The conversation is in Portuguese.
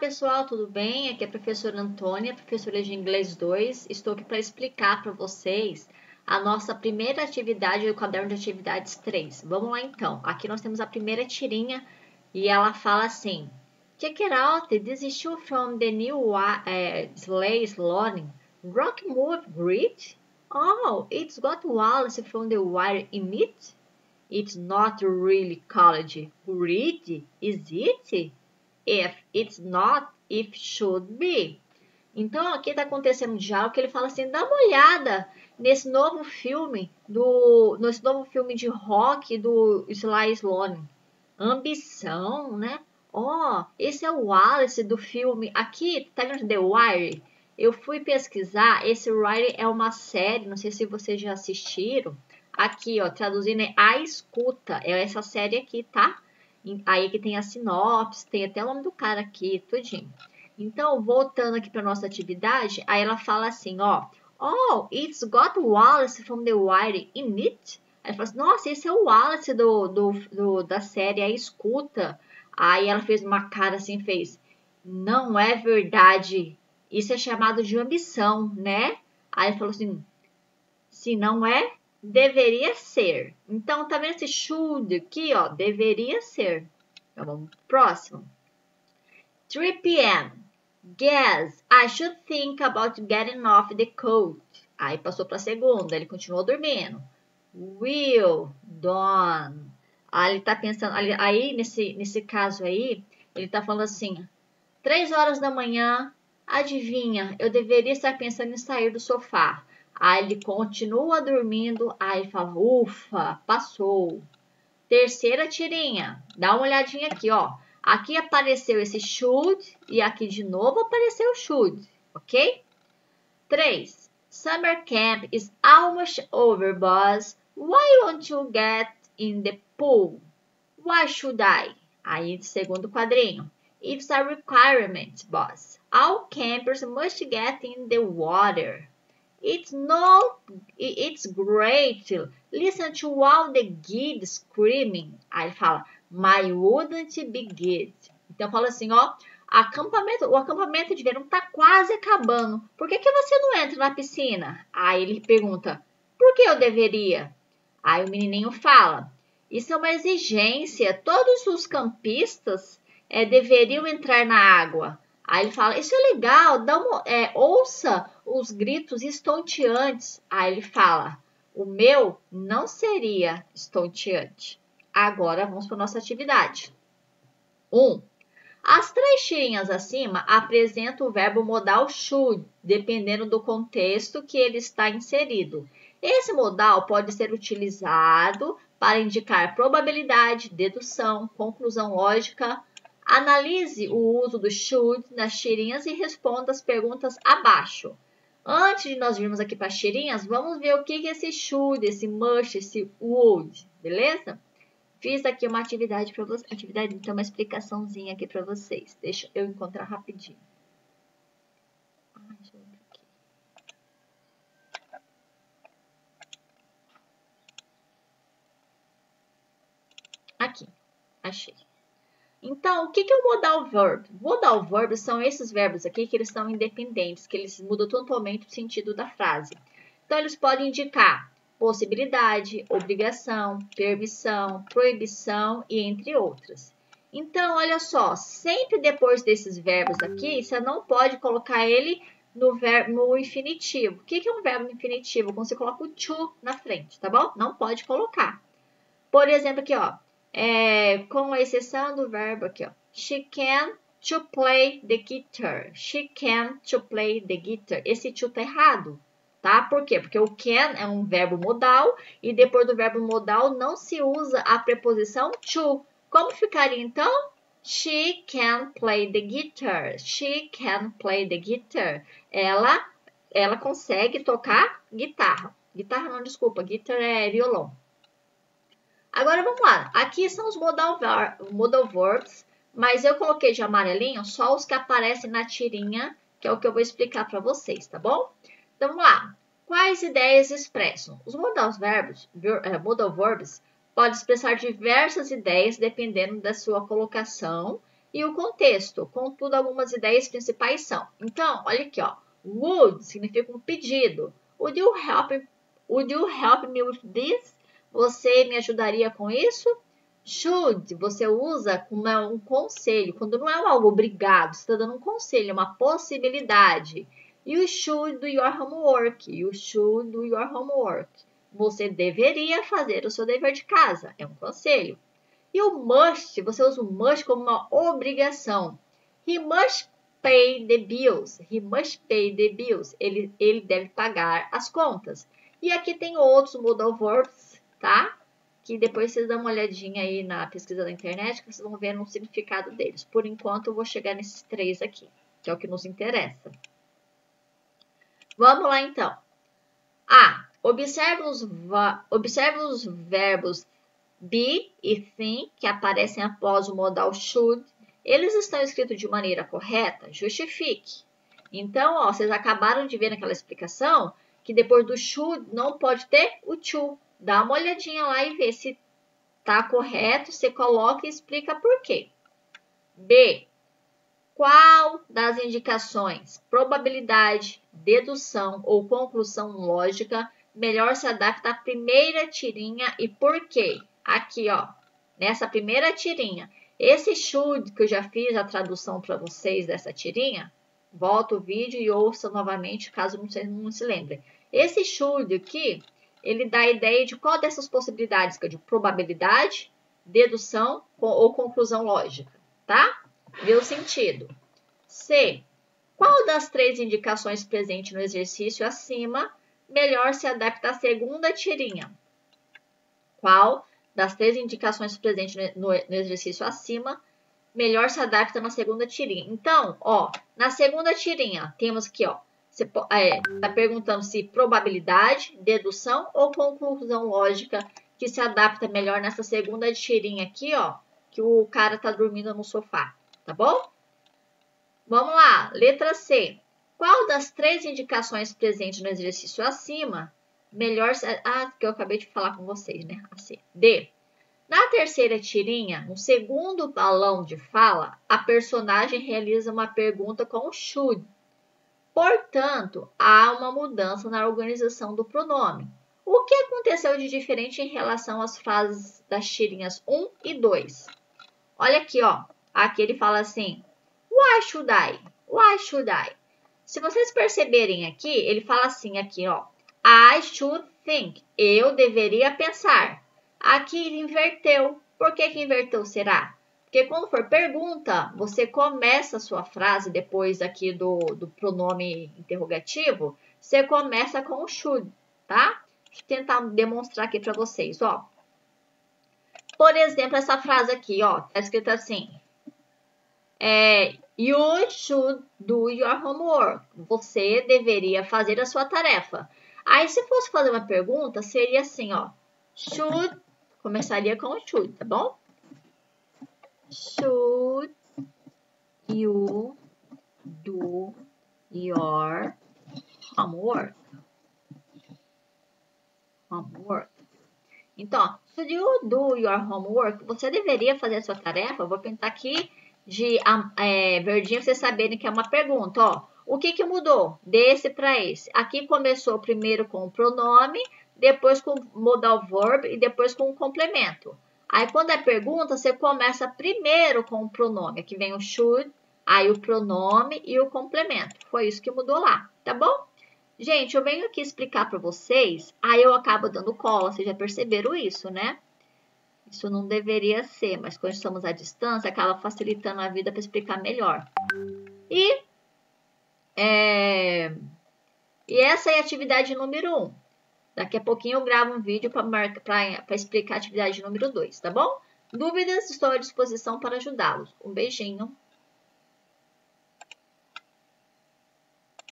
pessoal, tudo bem? Aqui é a professora Antônia, professora de Inglês 2. Estou aqui para explicar para vocês a nossa primeira atividade do caderno de atividades 3. Vamos lá então. Aqui nós temos a primeira tirinha e ela fala assim: Check it out, this is shoe from the new sleigh slotting. Rock move, read? Oh, it's got Wallace from the wire in it? It's not really college. Read, is it? If it's not, if should be. Então aqui está acontecendo um diálogo que ele fala assim: dá uma olhada nesse novo filme de rock do Sly Stallone. Ambição, né? Esse é o Wallace do filme. Aqui tá vendo The Wire? Eu fui pesquisar. Esse Wire é uma série. Não sei se vocês já assistiram. Aqui, ó, traduzindo é A Escuta. É essa série aqui, tá? Aí que tem a sinopse, tem até o nome do cara aqui, tudinho. Então, voltando aqui para nossa atividade, aí ela fala assim, ó. Oh, it's got Wallace from the Wire in it. Aí ela fala assim, nossa, esse é o Wallace da série A Escuta. Aí ela fez uma cara assim, não é verdade. Isso é chamado de ambição, né? Aí ela falou assim, se não é, deveria ser. Então, tá vendo esse should aqui, ó? Deveria ser. Então, vamos pro próximo. 3 p.m. Guess I should think about getting off the coat. Aí passou pra segunda, ele continuou dormindo. Will, Dawn. Aí ele tá pensando, aí nesse caso aí, ele tá falando assim, 3 horas da manhã, adivinha, eu deveria estar pensando em sair do sofá. Aí ele continua dormindo, aí fala, ufa, passou. Terceira tirinha, dá uma olhadinha aqui, ó. Aqui apareceu esse should e aqui de novo apareceu o should, ok? 3. Summer camp is almost over, boss. Why won't you get in the pool? Why should I? Aí, segundo quadrinho. It's a requirement, boss. All campers must get in the water. It's great. Listen to all the kids screaming. Aí ele fala, my wouldn't be good. Então fala assim, ó, o acampamento de verão tá quase acabando. Por que você não entra na piscina? Aí ele pergunta, por que eu deveria? Aí o menininho fala, isso é uma exigência. Todos os campistas deveriam entrar na água. Aí ele fala, isso é legal, ouça os gritos estonteantes. Aí ele fala, o meu não seria estonteante. Agora vamos para a nossa atividade. 1. As 3 tirinhas acima apresentam o verbo modal should, dependendo do contexto que ele está inserido. Esse modal pode ser utilizado para indicar probabilidade, dedução, conclusão lógica. Analise o uso do should nas tirinhas e responda as perguntas abaixo. Antes de nós virmos aqui para as tirinhas, vamos ver o que é esse should, esse must, esse would, beleza? Fiz aqui uma atividade para vocês, então uma explicaçãozinha aqui para vocês. Deixa eu encontrar rapidinho. Deixa eu ver aqui. Aqui, achei. Então, o que é o modal verb? Modal verb são esses verbos aqui que eles são independentes, que eles mudam totalmente o sentido da frase. Então, eles podem indicar possibilidade, obrigação, permissão, proibição e entre outras. Então, olha só, sempre depois desses verbos aqui, você não pode colocar ele no infinitivo. O que é um verbo no infinitivo? Quando você coloca o to na frente, tá bom? Não pode colocar. Por exemplo, aqui, ó. Com exceção do verbo aqui, ó. She can to play the guitar. She can to play the guitar. Esse to tá errado, tá? Por quê? Porque o can é um verbo modal e depois do verbo modal não se usa a preposição to. Como ficaria então? She can play the guitar. She can play the guitar. Ela consegue tocar guitarra. Guitarra não, desculpa. Guitar é violão. Agora, vamos lá. Aqui são os modal verbs, mas eu coloquei de amarelinho só os que aparecem na tirinha, que é o que eu vou explicar para vocês, tá bom? Então, vamos lá. Quais ideias expressam? Os modal verbs podem expressar diversas ideias dependendo da sua colocação e o contexto. Contudo, algumas ideias principais são. Então, olha aqui, ó. Would significa um pedido. Would you help me with this? Você me ajudaria com isso? Should, você usa como um conselho. Quando não é algo obrigado, você está dando um conselho, é uma possibilidade. You should do your homework. You should do your homework. Você deveria fazer o seu dever de casa. É um conselho. E o must, você usa o must como uma obrigação. He must pay the bills. He must pay the bills. Ele deve pagar as contas. E aqui tem outros modal verbs, tá? Que depois vocês dão uma olhadinha aí na pesquisa da internet, que vocês vão ver no significado deles. Por enquanto, eu vou chegar nesses 3 aqui, que é o que nos interessa. Vamos lá, então. Observe os verbos be e think, que aparecem após o modal should. Eles estão escritos de maneira correta? Justifique. Então, ó, vocês acabaram de ver naquela explicação que depois do should não pode ter o to. Dá uma olhadinha lá e vê se está correto. Você coloca e explica por quê. B. Qual das indicações, probabilidade, dedução ou conclusão lógica, melhor se adapta à primeira tirinha e por quê? Aqui, ó, nessa primeira tirinha. Esse should que eu já fiz a tradução para vocês dessa tirinha, volta o vídeo e ouça novamente, caso vocês não se lembrem. Esse should aqui, ele dá a ideia de qual dessas possibilidades, que é de probabilidade, dedução ou conclusão lógica, tá? Vê o sentido. C. Qual das 3 indicações presentes no exercício acima melhor se adapta à segunda tirinha? Qual das 3 indicações presentes no exercício acima melhor se adapta na segunda tirinha? Então, ó, na segunda tirinha, temos aqui, ó, você tá perguntando se probabilidade, dedução ou conclusão lógica que se adapta melhor nessa segunda tirinha aqui, ó, que o cara tá dormindo no sofá, tá bom? Vamos lá, letra C. Qual das 3 indicações presentes no exercício acima melhor... que eu acabei de falar com vocês, né? A C. D. Na terceira tirinha, no segundo balão de fala, a personagem realiza uma pergunta com should. Portanto, há uma mudança na organização do pronome. O que aconteceu de diferente em relação às frases das tirinhas 1 e 2? Olha aqui, ó. Aqui ele fala assim... Why should I? Why should I? Se vocês perceberem aqui, ele fala assim aqui, ó. I should think. Eu deveria pensar. Aqui ele inverteu. Por que inverteu, será? Porque quando for pergunta, você começa a sua frase depois aqui do pronome interrogativo, você começa com o should, tá? Deixa eu tentar demonstrar aqui para vocês, ó. Por exemplo, essa frase aqui, ó, tá escrito assim. You should do your homework. Você deveria fazer a sua tarefa. Aí, se fosse fazer uma pergunta, seria assim, ó. Should, começaria com should, tá bom? Should you do your homework? Então, should you do your homework? Você deveria fazer a sua tarefa? Eu vou pintar aqui de verdinho para vocês saberem que é uma pergunta, ó. O que mudou desse para esse? Aqui começou primeiro com o pronome, depois com o modal verb e depois com o complemento. Aí, quando é pergunta, você começa primeiro com o pronome. Aqui vem o should, aí o pronome e o complemento. Foi isso que mudou lá, tá bom? Gente, eu venho aqui explicar para vocês, aí eu acabo dando cola, vocês já perceberam isso, né? Isso não deveria ser, mas quando estamos à distância, acaba facilitando a vida para explicar melhor. E essa é a atividade número 1. Daqui a pouquinho eu gravo um vídeo para explicar a atividade número 2, tá bom? Dúvidas? Estou à disposição para ajudá-los. Um beijinho.